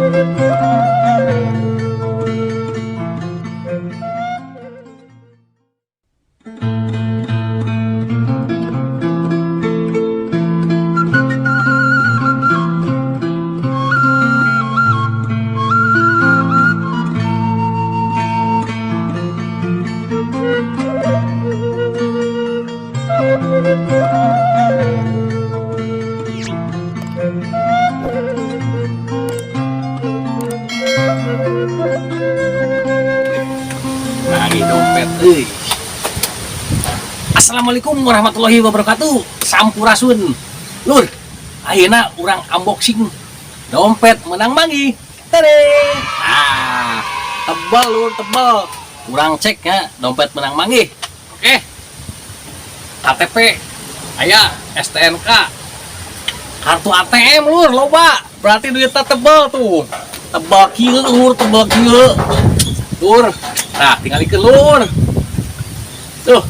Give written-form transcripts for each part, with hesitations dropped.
Lagi dompet, Assalamualaikum warahmatullahi wabarakatuh. Sampurasun, Lur. Ayeuna urang unboxing dompet menang mangi. Tade. Tebal Lur, tebal. Urang cek ya dompet menang mangi. Oke. KTP aya, STNK. Kartu ATM Lur, loba. Berarti duitnya tebal tuh. Tebal kieu Lur, tebal kieu. Lur. Nah, tinggal ikan Lur. Tuh.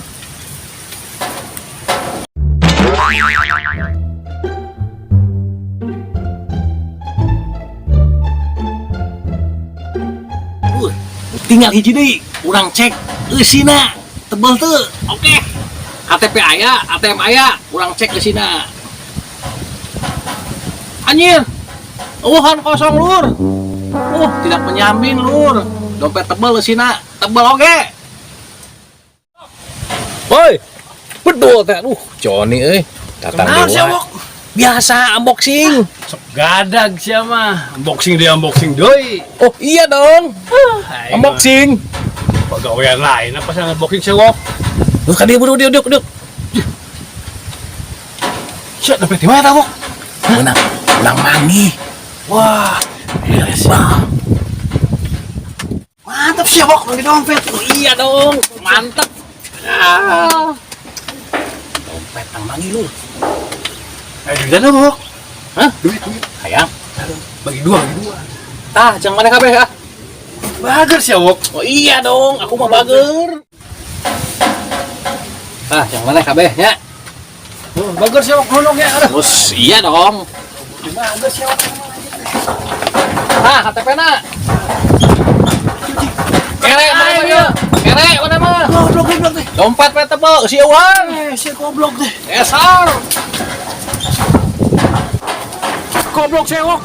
Tinggal hiji deui, urang cek eusina tebel teu. Oke. KTP aya, ATM aya, urang cek eusina. Anjir. Han kosong Lur. Tidak menyamin Lur. Dompet tebel eusina, tebel oge. Woi. Betul teh. Joni euy. Datang dewa. Biasa unboxing. Sok gadag sia mah. Unboxing deui. Oh, iya dong. Unboxing. Pagawean lain apa sih unboxing sewok? Lu kan dia duduk. Sia dompet di mana, Wok? Menang mangi. Wah, mantap sih Wok, mangi dompet. Oh, iya dong. Mantap. Dompet nang mangi lu. Duit ada, Wok? Hah? Duit. Hayang. Bagi dua. Tah, jangan mana kabeh ya. Bager sih, Wok. Oh iya dong, aku mah bager. Tah, jangan mana kabeh nya. Bager sih, Wok. Nolong ya. Terus iya dong. Bager sih, Wok. Nah, KTP na. Kere mana mah? Goblok teh. Dompet we tebel, si eueuh. Si goblok teh. Esar. Goblok sewok.